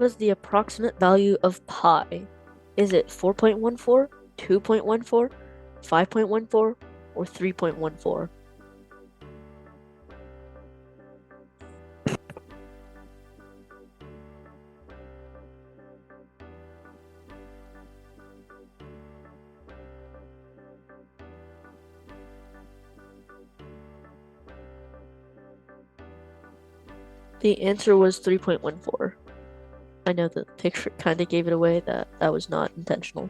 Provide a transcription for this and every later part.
is the approximate value of pi? Is it 4.14, 2.14, 5.14, or 3.14? The answer was 3.14. I know the picture kind of gave it away that was not intentional.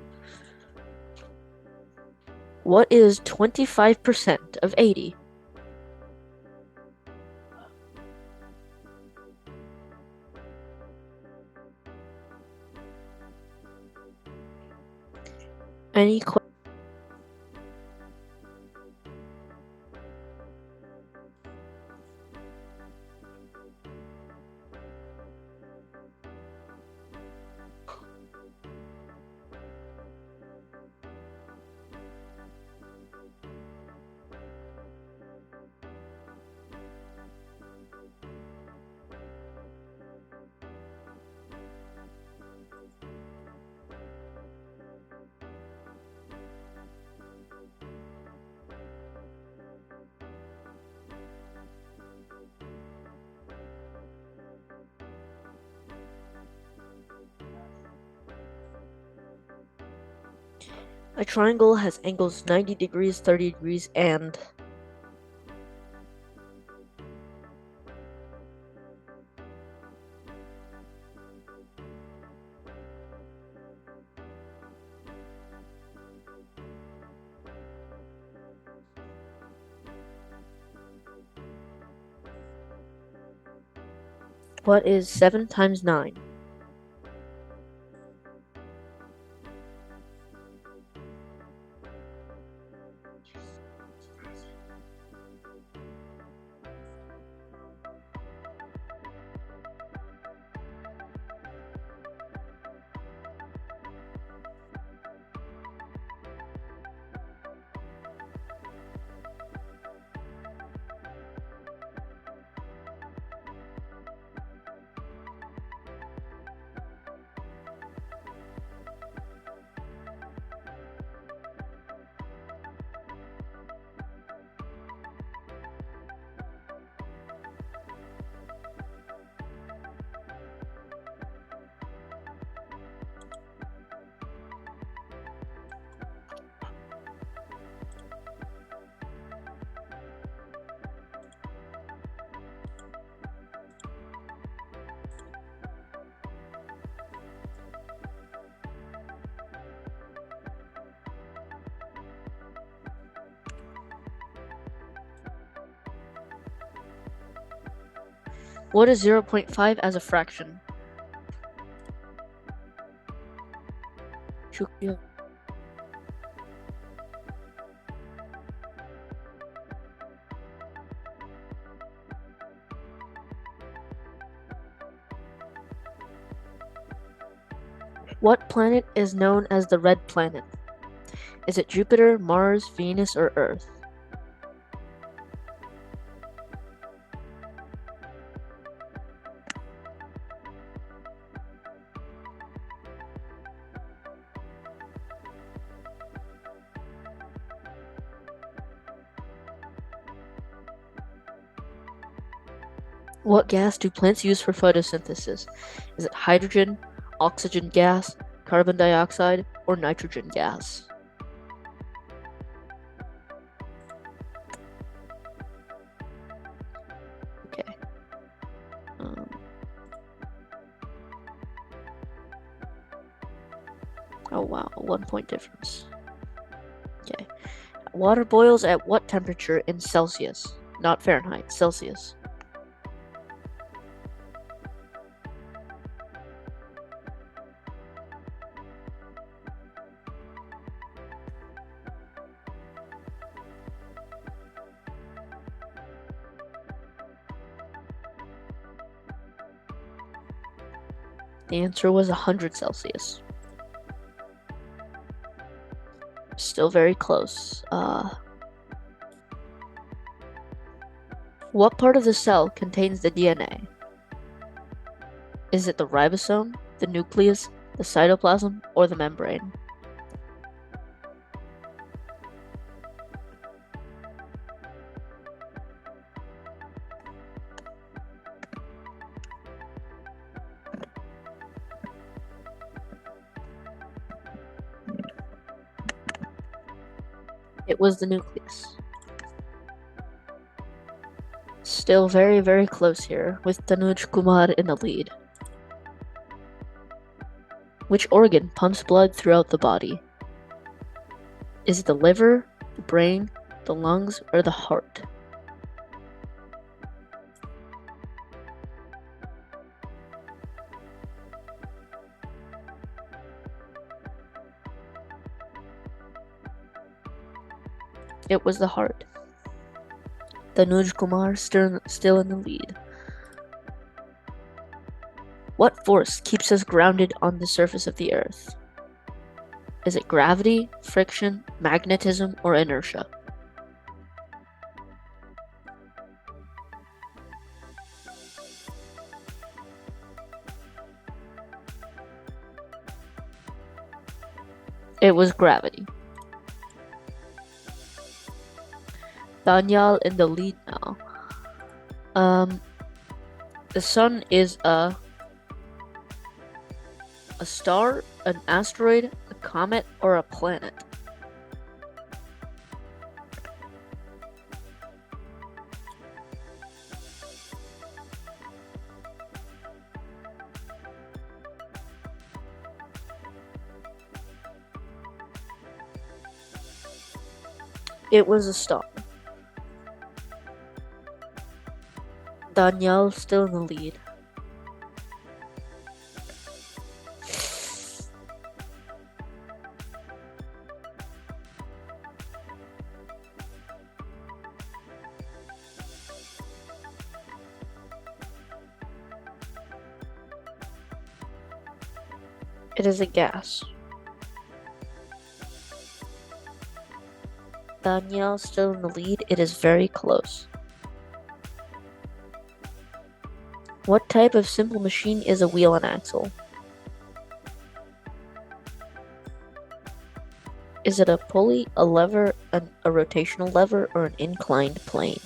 What is 25% of 80? Any questions? A triangle has angles 90 degrees, 30 degrees, and what is 7 times 9? What is 0.5 as a fraction? What planet is known as the red planet? Is it Jupiter, Mars, Venus, or Earth? What gas do plants use for photosynthesis? Is it hydrogen, oxygen gas, carbon dioxide, or nitrogen gas? Okay. Oh wow, a 1 point difference. Okay. Water boils at what temperature in Celsius? Not Fahrenheit, Celsius. The answer was 100 Celsius. Still very close. What part of the cell contains the DNA? Is it the ribosome, the nucleus, the cytoplasm, or the membrane? It was the nucleus. Still very, very close here, with Tanuj Kumar in the lead. Which organ pumps blood throughout the body? Is it the liver, the brain, the lungs, or the heart? It was the heart. Tanuj Kumar still in the lead. What force keeps us grounded on the surface of the Earth? Is it gravity, friction, magnetism, or inertia? It was gravity. Daniel in the lead now. The sun is a star, an asteroid, a comet, or a planet? It was a star. Danielle still in the lead. It is a gas. Danielle still in the lead. It is very close. What type of simple machine is a wheel and axle? Is it a pulley, a lever, a rotational lever, or an inclined plane?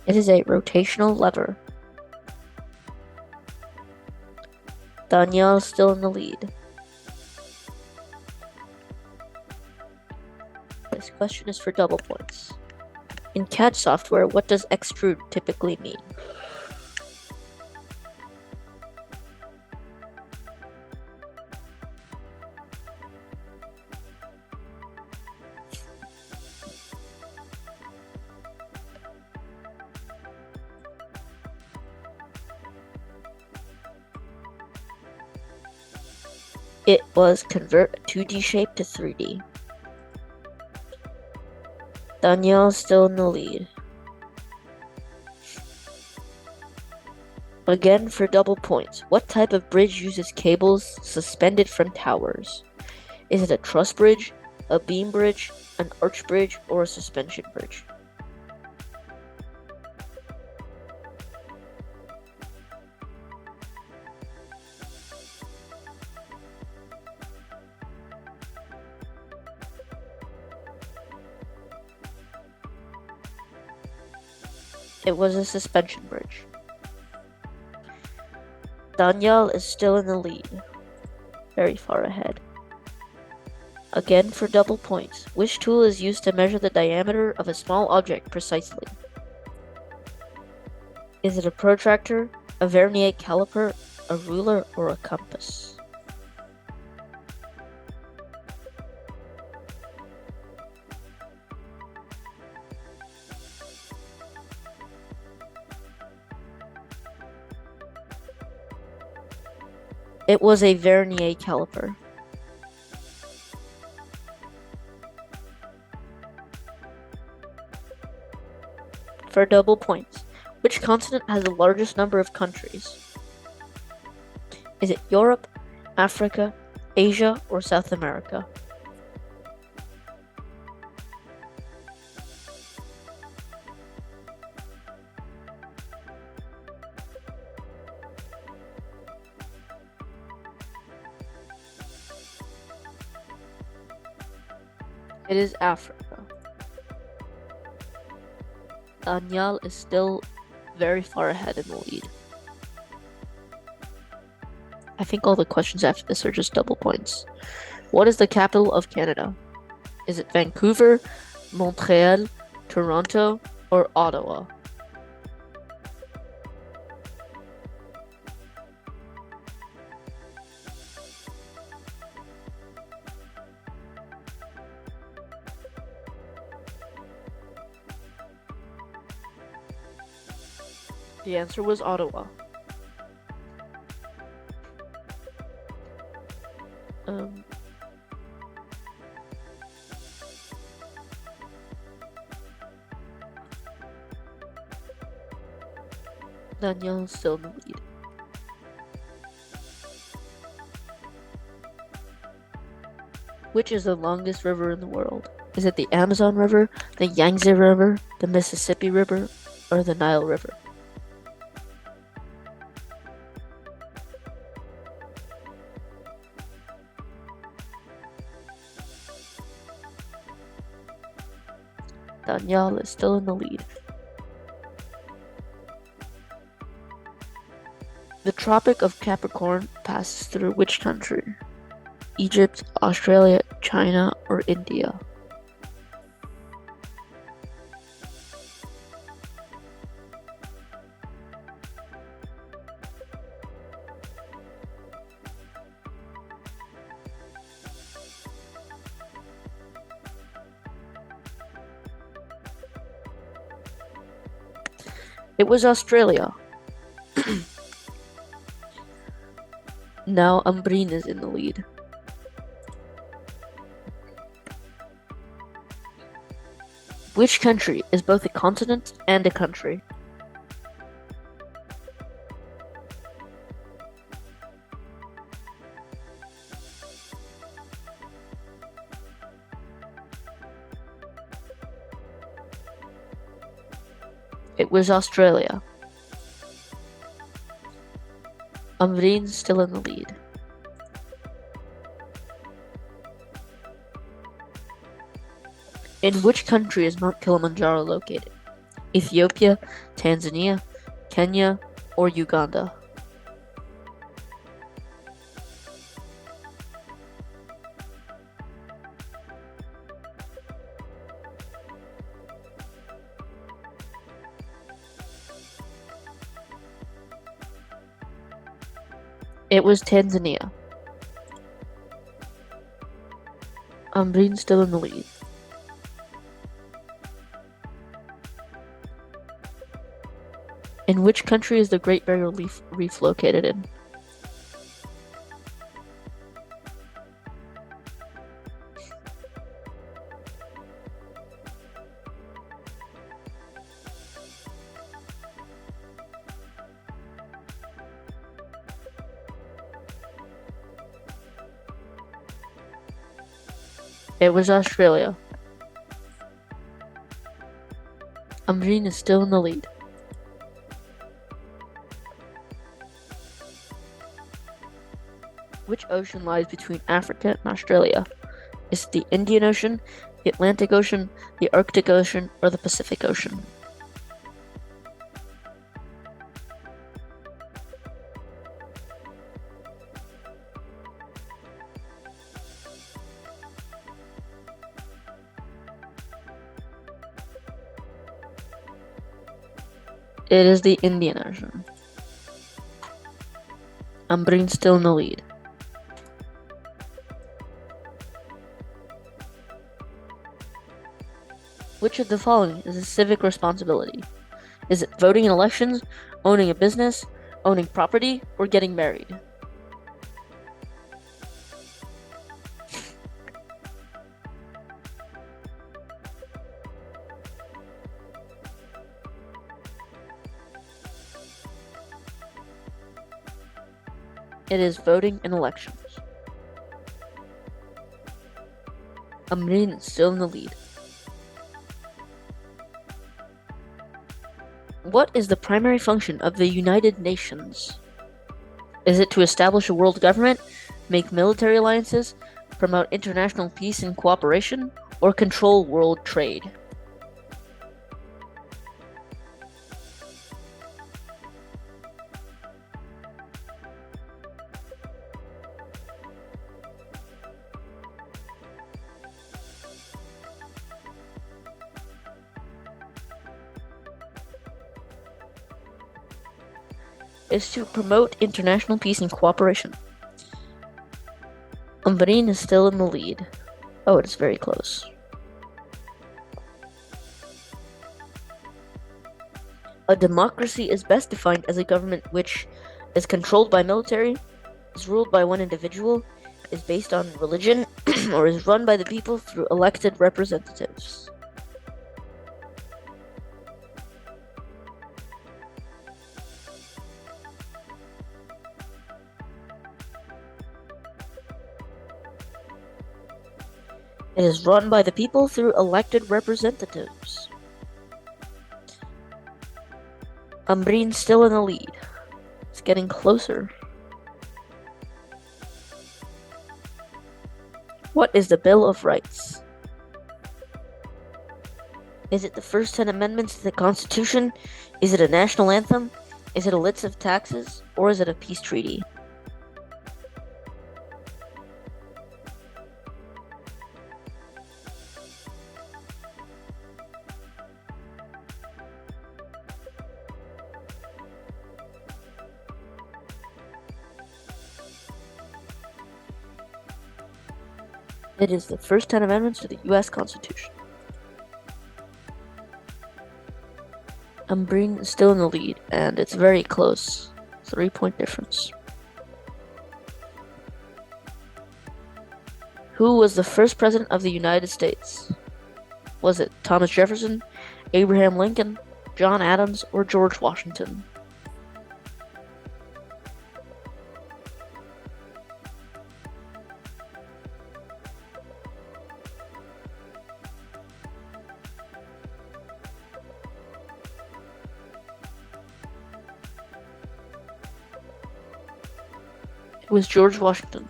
It is a rotational lever. Danielle is still in the lead. This question is for double points. In CAD software, what does extrude typically mean? It was convert a 2D shape to 3D. Danielle is still in the lead. Again for double points. What type of bridge uses cables suspended from towers? Is it a truss bridge, a beam bridge, an arch bridge, or a suspension bridge? It was a suspension bridge. Danielle is still in the lead. Very far ahead. Again for double points. Which tool is used to measure the diameter of a small object precisely? Is it a protractor, a vernier caliper, a ruler, or a compass? It was a vernier caliper. For double points, which continent has the largest number of countries? Is it Europe, Africa, Asia, or South America? It is Africa. Daniel is still very far ahead in the lead. I think all the questions after this are just double points. What is the capital of Canada? Is it Vancouver, Montreal, Toronto, or Ottawa? The answer was Ottawa. Daniel is still in the lead. Which is the longest river in the world? Is it the Amazon River, the Yangtze River, the Mississippi River, or the Nile River? Daniel is still in the lead. The Tropic of Capricorn passes through which country? Egypt, Australia, China, or India? It was Australia. Now Umbreen is in the lead. Which country is both a continent and a country? It was Australia. Umbreen's still in the lead. In which country is Mount Kilimanjaro located? Ethiopia, Tanzania, Kenya, or Uganda? It was Tanzania. Umbreen's still in the lead. In which country is the Great Barrier Reef located in? It was Australia. Umbreen is still in the lead. Which ocean lies between Africa and Australia? Is it the Indian Ocean, the Atlantic Ocean, the Arctic Ocean, or the Pacific Ocean? It is the Indian Ocean. Umbreen's still in the lead. Which of the following is a civic responsibility? Is it voting in elections, owning a business, owning property, or getting married? It is voting in elections. Umbreen is still in the lead. What is the primary function of the United Nations? Is it to establish a world government, make military alliances, promote international peace and cooperation, or control world trade? Is to promote international peace and cooperation. Umbrine is still in the lead. Oh, it is very close. A democracy is best defined as a government which is controlled by military, is ruled by one individual, is based on religion, or is run by the people through elected representatives. It is run by the people through elected representatives. Umbrine's still in the lead. It's getting closer. What is the Bill of Rights? Is it the first 10 amendments to the Constitution? Is it a national anthem? Is it a list of taxes? Or is it a peace treaty? It is the first 10 amendments to the U.S. Constitution. Umbrine is still in the lead, and it's very close. 3-point difference. Who was the first president of the United States? Was it Thomas Jefferson, Abraham Lincoln, John Adams, or George Washington? It was George Washington.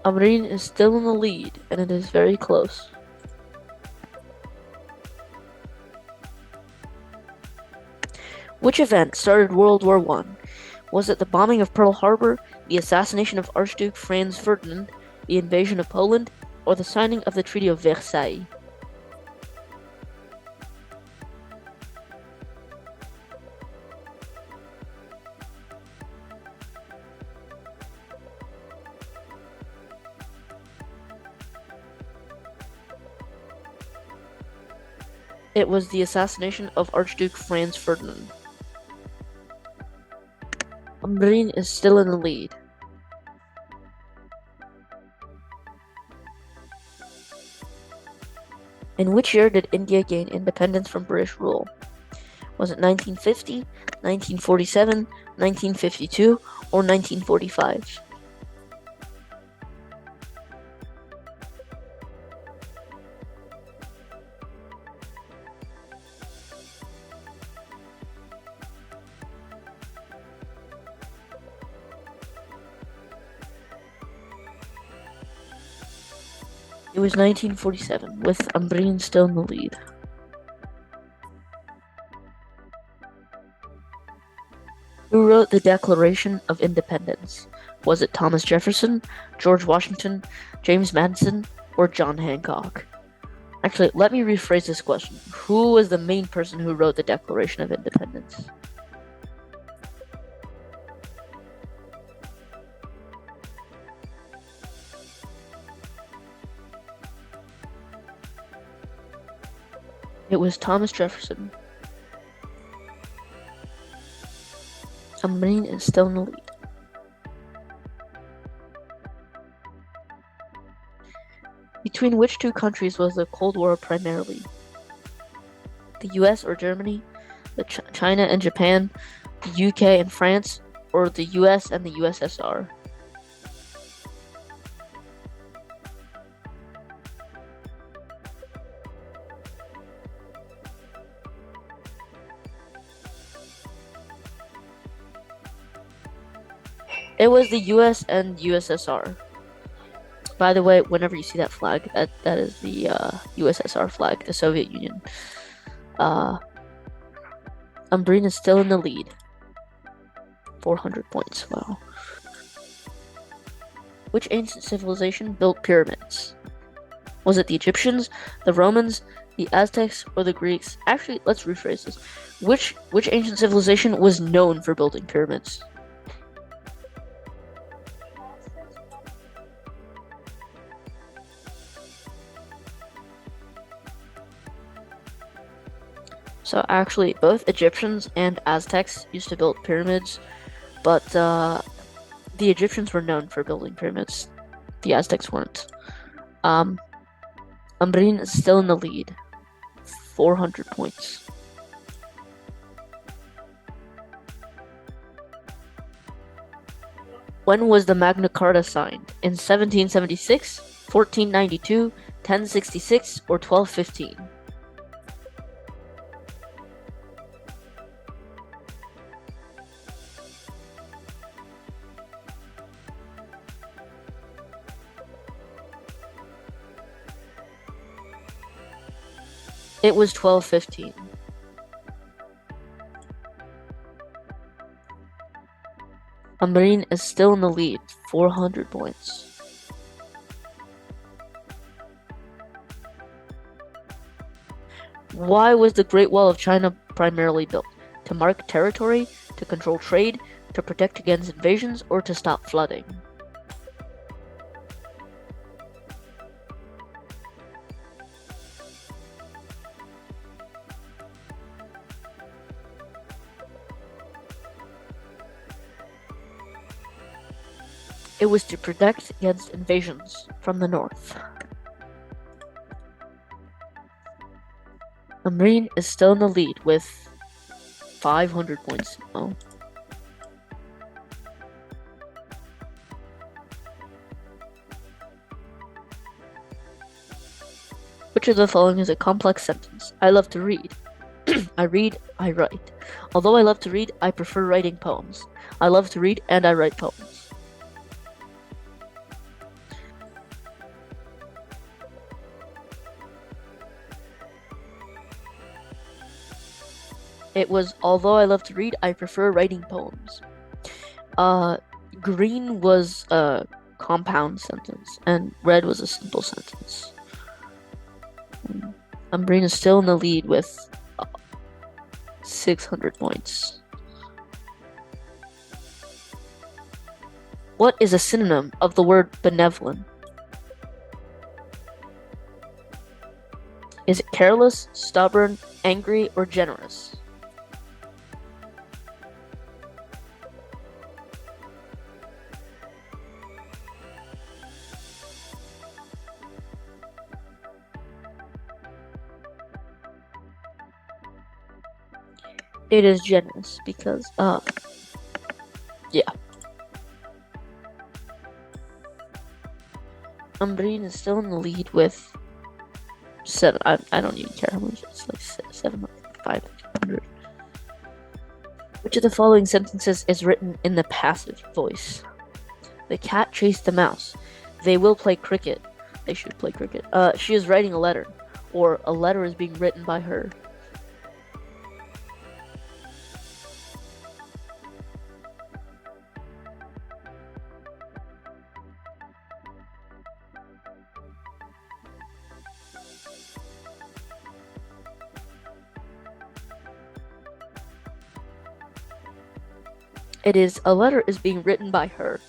Umbrine is still in the lead, and it is very close. Which event started World War I? Was it the bombing of Pearl Harbor, the assassination of Archduke Franz Ferdinand, the invasion of Poland, or the signing of the Treaty of Versailles? It was the assassination of Archduke Franz Ferdinand. Umbrine is still in the lead. In which year did India gain independence from British rule? Was it 1950, 1947, 1952, or 1945? It was 1947, with Umbrine still in the lead. Who wrote the Declaration of Independence? Was it Thomas Jefferson, George Washington, James Madison, or John Hancock? Actually, let me rephrase this question. Who was the main person who wrote the Declaration of Independence? It was Thomas Jefferson. Umbrine is still in the lead. Between which two countries was the Cold War primarily? The US or Germany, China and Japan, the UK and France, or the US and the USSR? It was the US and USSR. By the way, whenever you see that flag, that is the USSR flag, the Soviet Union. Umbrine is still in the lead. 400 points. Wow. Which ancient civilization built pyramids? Was it the Egyptians, the Romans, the Aztecs, or the Greeks? Actually, let's rephrase this. Which ancient civilization was known for building pyramids? So actually, both Egyptians and Aztecs used to build pyramids, but the Egyptians were known for building pyramids. The Aztecs weren't. Umbrine is still in the lead. 400 points. When was the Magna Carta signed? In 1776, 1492, 1066, or 1215? It was 1215. Umbrine is still in the lead, 400 points. Why was the Great Wall of China primarily built? To mark territory, to control trade, to protect against invasions, or to stop flooding? It was to protect against invasions from the north. Umbrine is still in the lead with 500 points. Oh. Which of the following is a complex sentence? I love to read. I read, I write. Although I love to read, I prefer writing poems. I love to read and I write poems. It was, although I love to read, I prefer writing poems. Green was a compound sentence, and red was a simple sentence. Umbrine is still in the lead with 600 points. What is a synonym of the word benevolent? Is it careless, stubborn, angry, or generous? It is generous because, yeah. Umbrine is still in the lead with 7. I don't even care how much. It's like 500. Which of the following sentences is written in the passive voice? The cat chased the mouse. They will play cricket. They should play cricket. She is writing a letter, or a letter is being written by her. It is, a letter is being written by her.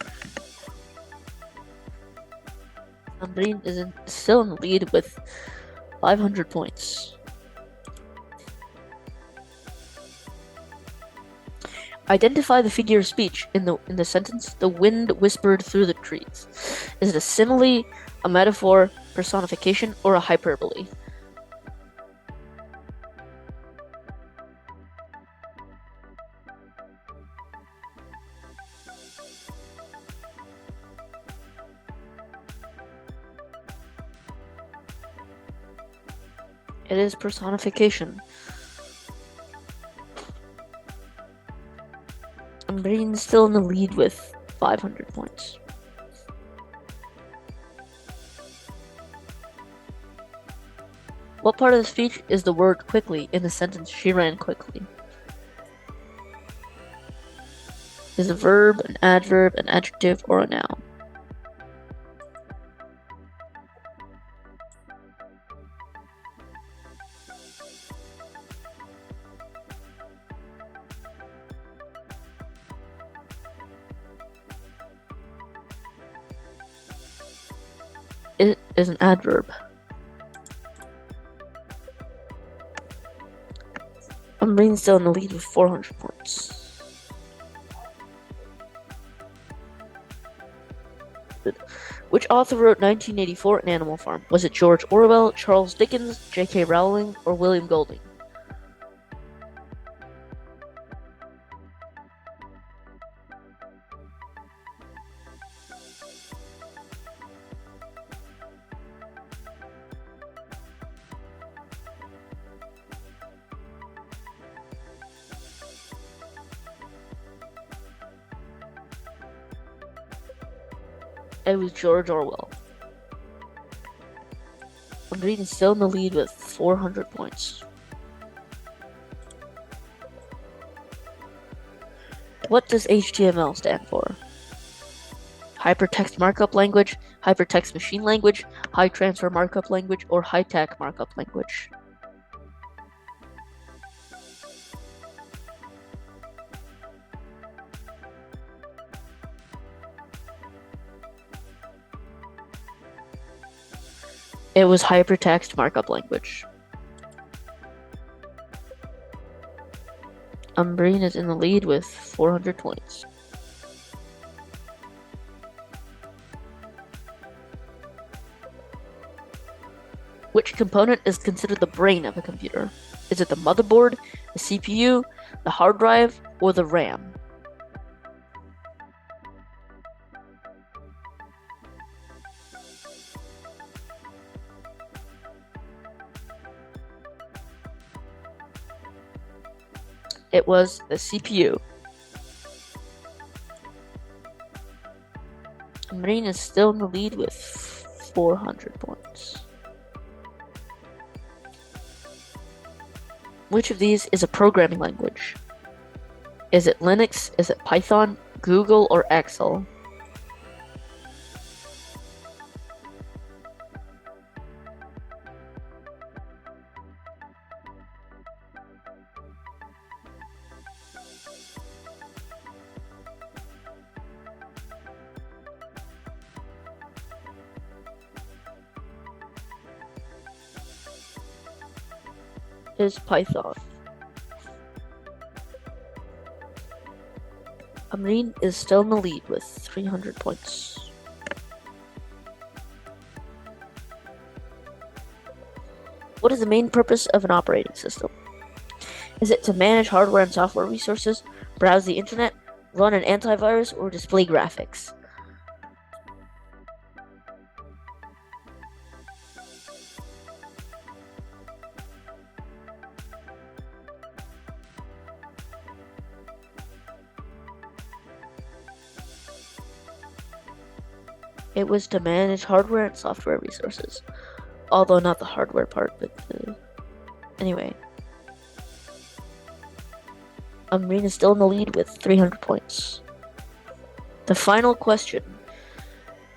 Umbrine is still in the lead with 500 points. Identify the figure of speech in the sentence, the wind whispered through the trees. Is it a simile, a metaphor, personification, or a hyperbole? It is personification. Umbrine is still in the lead with 500 points. What part of the speech is the word quickly in the sentence she ran quickly? Is a verb, an adverb, an adjective, or a noun? It is an adverb. Umbreen's still in the lead with 400 points. Which author wrote 1984 An Animal Farm? Was it George Orwell, Charles Dickens, J.K. Rowling, or William Golding? It was George Orwell. Umbreen is still in the lead with 400 points. What does HTML stand for? Hypertext Markup Language, Hypertext Machine Language, High Transfer Markup Language, or High-TAC Markup Language? It was Hypertext Markup Language. Umbreen is in the lead with 400 points. Which component is considered the brain of a computer? Is it the motherboard, the CPU, the hard drive, or the RAM? It was the CPU. Umbreen is still in the lead with 400 points. Which of these is a programming language? Is it Linux? Is it Python, Google, or Excel? Is Python. Umbreen is still in the lead with 300 points. What is the main purpose of an operating system? Is it to manage hardware and software resources, browse the internet, run an antivirus, or display graphics? It was to manage hardware and software resources. Although not the hardware part, but anyway. Umbreen is still in the lead with 300 points. The final question.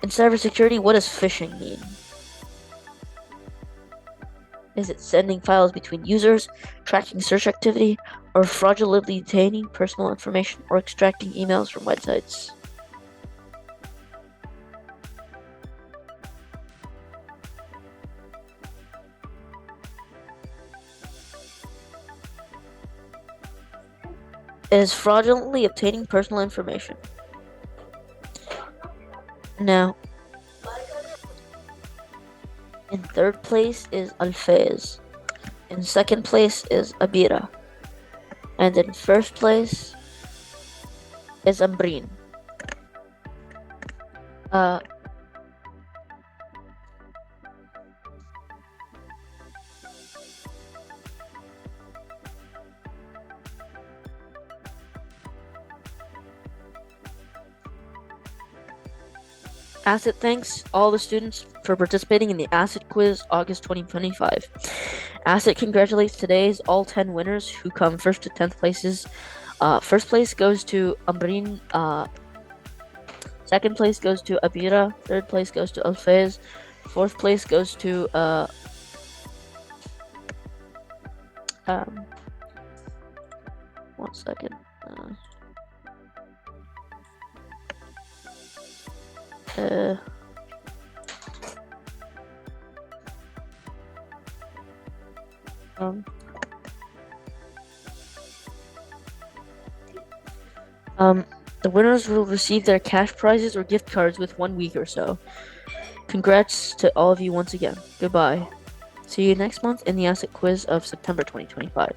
In cybersecurity, what does phishing mean? Is it sending files between users, tracking search activity, or fraudulently obtaining personal information or extracting emails from websites? It is fraudulently obtaining personal information. Now, in third place is Alfez. In second place is Abira. And in first place is Umbreen. As it thanks all the students for participating in the Asset Quiz August 2025. Asset congratulates today's all 10 winners who come first to 10th places. First place goes to Umbrin. Second place goes to Abira. Third place goes to Alfez. Fourth place goes to um, one second. Um, the winners will receive their cash prizes or gift cards with 1 week or so. Congrats to all of you once again. Goodbye. See you next month in the Asset Quiz of September 2025.